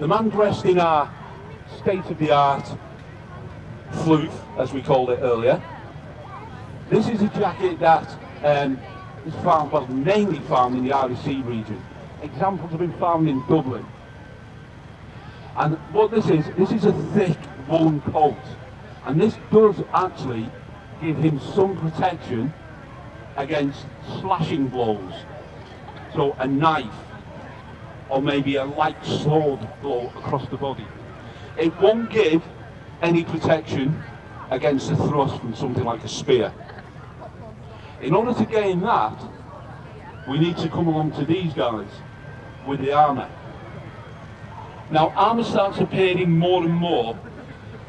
The man dressed in our state-of-the-art floof, as we called it earlier. This is a jacket that is found, well, mainly found in the Irish Sea region. Examples have been found in Dublin. And what this is a thick woolen coat. And this does actually give him some protection against slashing blows. So a knife, or maybe a light sword blow across the body. It won't give any protection against a thrust from something like a spear. In order to gain that, we need to come along to these guys with the armour. Now, armour starts appearing more and more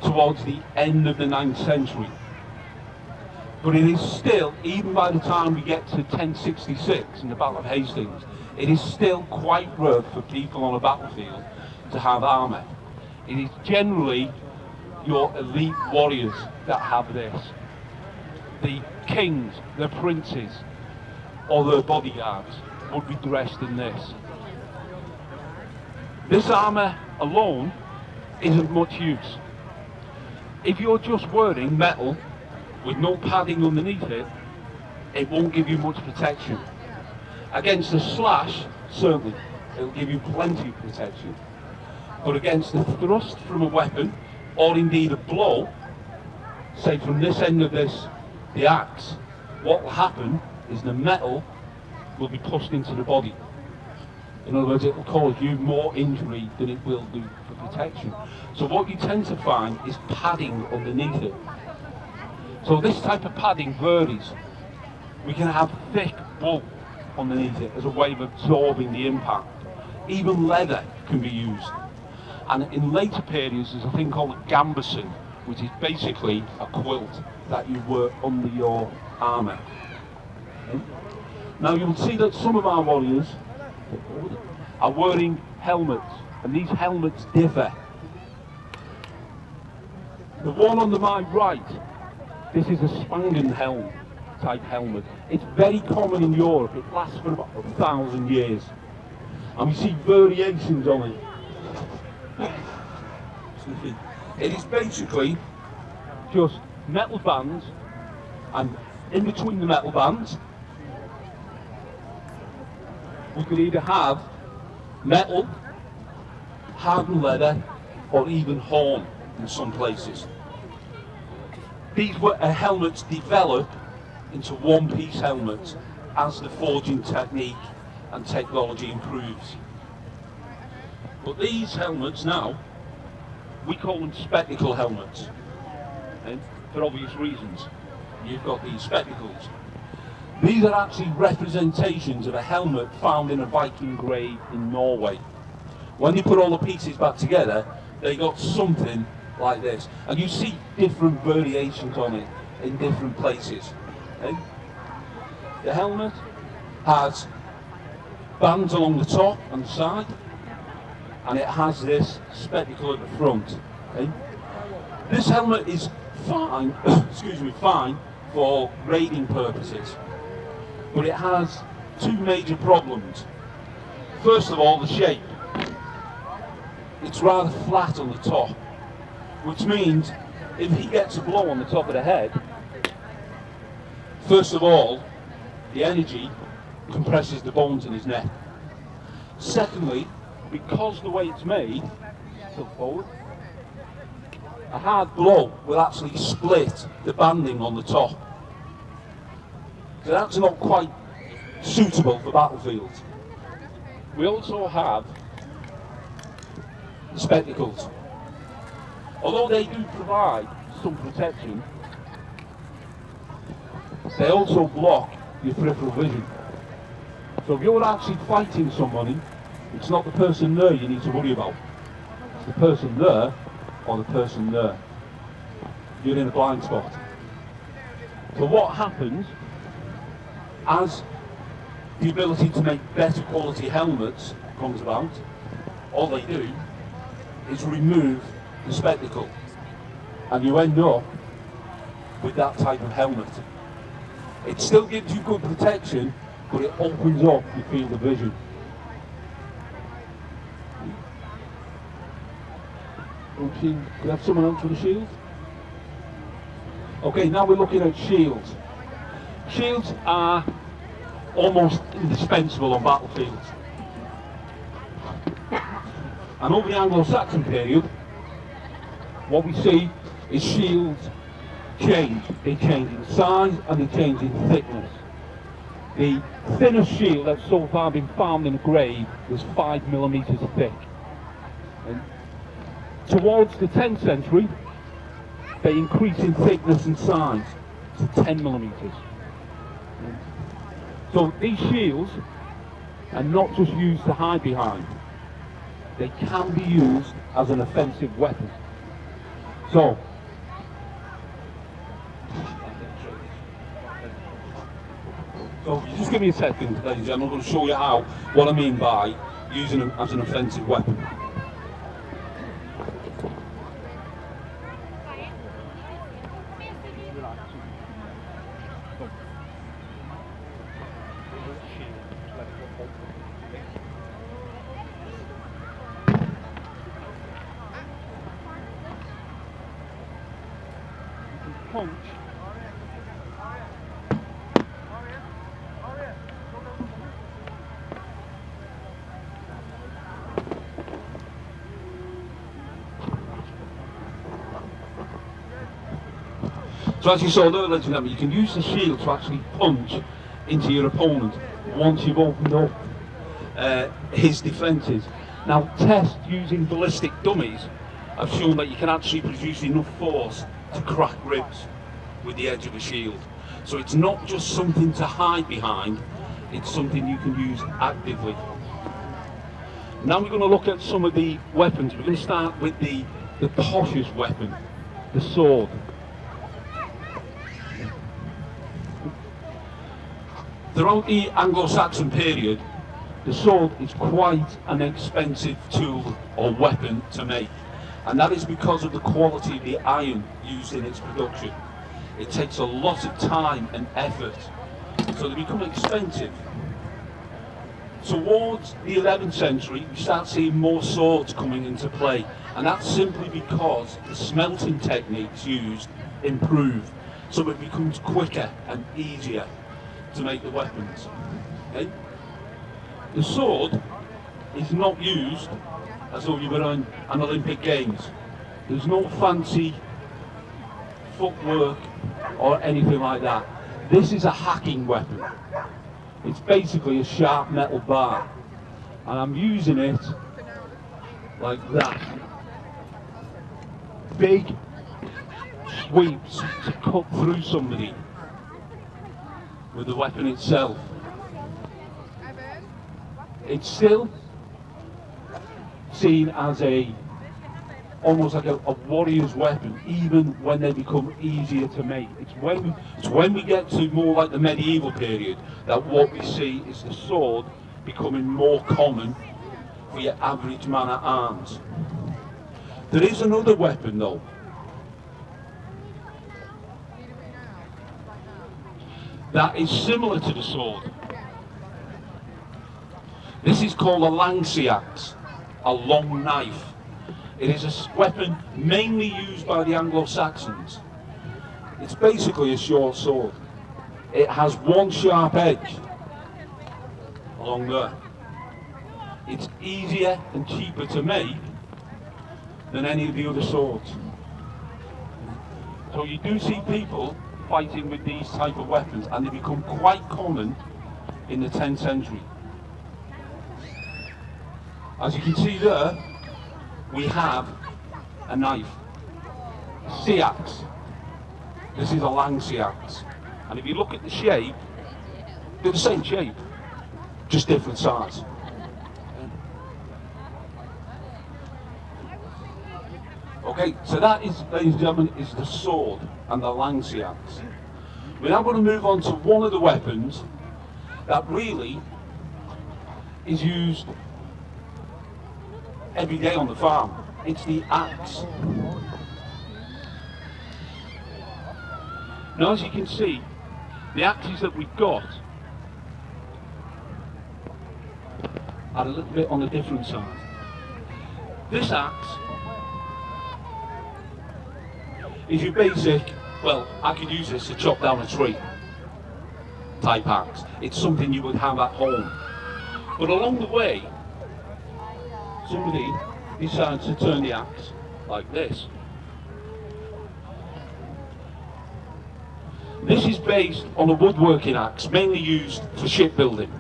towards the end of the 9th century. But it is still, even by the time we get to 1066 in the Battle of Hastings, it is still quite rare for people on a battlefield to have armour. It is generally your elite warriors that have this. The kings, the princes, or their bodyguards would be dressed in this. This armour alone isn't much use. If you're just wearing metal with no padding underneath it, it won't give you much protection. Against a slash, certainly, it'll give you plenty of protection. But against a thrust from a weapon, or indeed a blow, say from this end of the axe, what will happen is the metal will be pushed into the body. In other words, it will cause you more injury than it will do for protection. So what you tend to find is padding underneath it. So this type of padding varies. We can have thick wool underneath it as a way of absorbing the impact. Even leather can be used. And in later periods, there's a thing called a gambeson, which is basically a quilt that you wear under your armour. Okay? Now you'll see that some of our warriors are wearing helmets, and these helmets differ. The one on my right, this is a Spangen helm type helmet. It's very common in Europe. It lasts for about 1,000 years. And we see variations on it. It is basically just metal bands, and in between the metal bands we could either have metal, hardened leather, or even horn in some places. These helmets develop into one-piece helmets as the forging technique and technology improves. But these helmets now, we call them spectacle helmets, and for obvious reasons. You've got these spectacles. These are actually representations of a helmet found in a Viking grave in Norway. When they put all the pieces back together, they got something like this. And you see different variations on it in different places. Okay? The helmet has bands along the top and the side, and it has this spectacle at the front. Okay? This helmet is fine, fine for raiding purposes, but it has two major problems. First of all, the shape. It's rather flat on the top, which means if he gets a blow on the top of the head, first of all, the energy compresses the bones in his neck. Secondly, because the way it's made, tilt forward, a hard blow will actually split the banding on the top. So that's not quite suitable for battlefields. We also have the spectacles. Although they do provide some protection, they also block your peripheral vision. So if you're actually fighting somebody, it's not the person there you need to worry about. It's the person there or the person there. You're in a blind spot. So what happens as the ability to make better quality helmets comes about, all they do is remove the spectacle, and you end up with that type of helmet. It still gives you good protection, but it opens up your field of vision. Could we have someone else with a shield? Okay, now we're looking at shields. Shields are almost indispensable on battlefields. And over the Anglo-Saxon period, what we see is shields change. They change in size and they change in thickness. The thinnest shield that's so far been found in a grave was 5mm thick. And towards the 10th century, they increase in thickness and size to 10mm. So these shields are not just used to hide behind, they can be used as an offensive weapon. So, you just give me a second, ladies and gentlemen. I'm going to show you what I mean by using them as an offensive weapon. Punch. So as you saw there, ladies and gentlemen, you can use the shield to actually punch into your opponent once you've opened up his defences. Now, tests using ballistic dummies have shown that you can actually produce enough force to crack ribs with the edge of a shield. So it's not just something to hide behind, it's something you can use actively. Now we're going to look at some of the weapons. We're going to start with the poshest weapon, the sword. Throughout the Anglo-Saxon period, the sword is quite an expensive tool or weapon to make, and that is because of the quality of the iron used in its production. It takes a lot of time and effort, so they become expensive. Towards the 11th century, we start seeing more swords coming into play, and that's simply because the smelting techniques used improve, so it becomes quicker and easier to make the weapons. Okay? The sword is not used as though you were on an Olympic Games. There's no fancy footwork or anything like that. This is a hacking weapon. It's basically a sharp metal bar, and I'm using it like that. Big sweeps to cut through somebody with the weapon itself. It's still seen as almost like a warrior's weapon, even when they become easier to make. It's when we get to more like the medieval period that what we see is the sword becoming more common for your average man at arms. There is another weapon though. That is similar to the sword. This is called a lancey axe, a long knife. It is a weapon mainly used by the Anglo-Saxons. It's basically a short sword. It has one sharp edge along there. It's easier and cheaper to make than any of the other swords. So you do see people fighting with these type of weapons, and they become quite common in the 10th century. As you can see there, we have a knife, sea axe. This is a lancey axe, and if you look at the shape, they're the same shape, just different size. Okay, so that is, ladies and gentlemen, is the sword and the lancey axe. We're now going to move on to one of the weapons that really is used every day on the farm. It's the axe. Now, as you can see, the axes that we've got are a little bit on the different side. This axe is your basic, well, I could use this to chop down a tree type axe. It's something you would have at home. But along the way, somebody decides to turn the axe like this. This is based on a woodworking axe, mainly used for shipbuilding.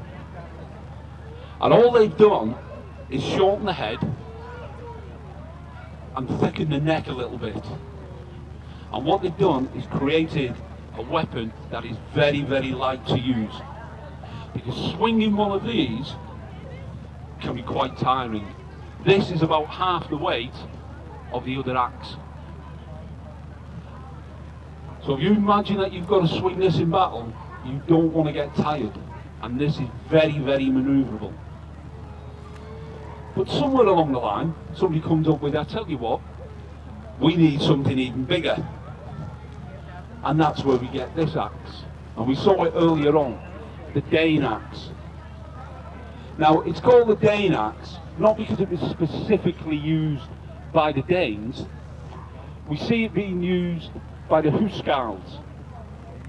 And all they've done is shorten the head and thicken the neck a little bit. And what they've done is created a weapon that is very, very light to use. Because swinging one of these can be quite tiring. This is about half the weight of the other axe. So if you imagine that you've got to swing this in battle, you don't want to get tired. And this is very, very manoeuvrable. But somewhere along the line, somebody comes up with, I tell you what, we need something even bigger. And that's where we get this axe. And we saw it earlier on, the Dane axe. Now, it's called the Dane axe, not because it was specifically used by the Danes. We see it being used by the Huscarls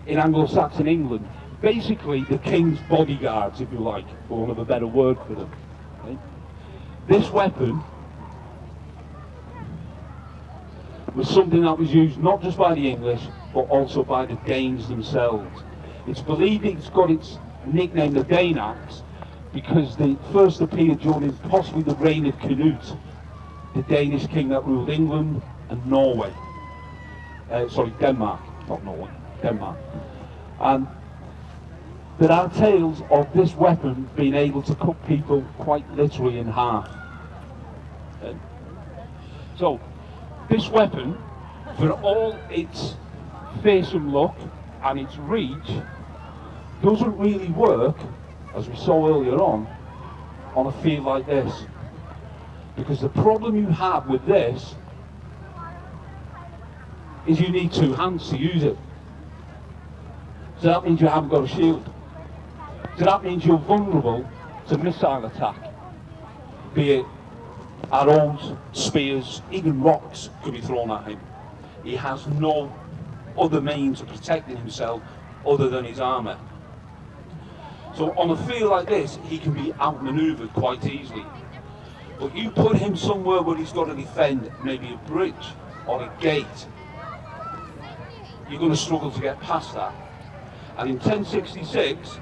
in Anglo-Saxon England. Basically, the king's bodyguards, if you like, for want of a better word for them. Okay? This weapon was something that was used not just by the English, but also by the Danes themselves. It's believed it's got its nickname, the Dane axe, because they first appeared during possibly the reign of Canute, the Danish king that ruled England and Norway. Denmark, not Norway, Denmark. And there are tales of this weapon being able to cut people quite literally in half. Okay. So, this weapon, for all its fearsome look and its reach, doesn't really work, as we saw earlier on a field like this. Because the problem you have with this is you need two hands to use it. So that means you haven't got a shield. So that means you're vulnerable to missile attack. Be it arrows, spears, even rocks could be thrown at him. He has no other means of protecting himself other than his armour. So on a field like this, he can be outmanoeuvred quite easily. But you put him somewhere where he's got to defend maybe a bridge or a gate, you're going to struggle to get past that. And in 1066,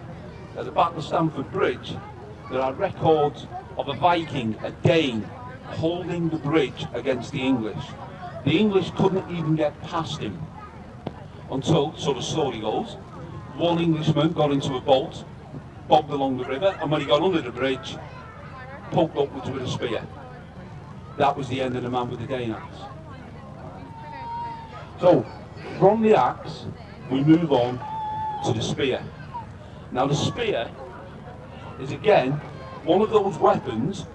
at the Battle of Stamford Bridge, there are records of a Viking, a Dane, holding the bridge against the English. The English couldn't even get past him until, so the story goes, one Englishman got into a boat, bobbed along the river, and when he got under the bridge, poked upwards with a spear. That was the end of the man with the Dane axe. So, from the axe, we move on to the spear. Now the spear is again one of those weapons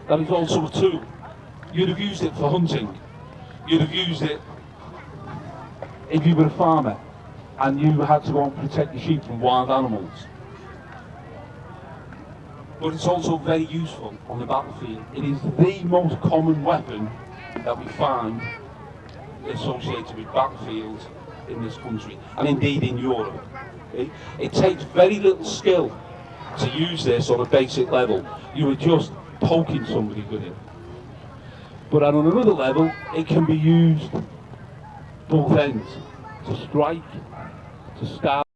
that is also a tool. You'd have used it for hunting. You'd have used it if you were a farmer and you had to go and protect your sheep from wild animals. But it's also very useful on the battlefield. It is the most common weapon that we find associated with battlefields in this country, and indeed in Europe. Okay? It takes very little skill to use this on a basic level. You are just poking somebody with it. But on another level, it can be used both ends, to strike, to stab.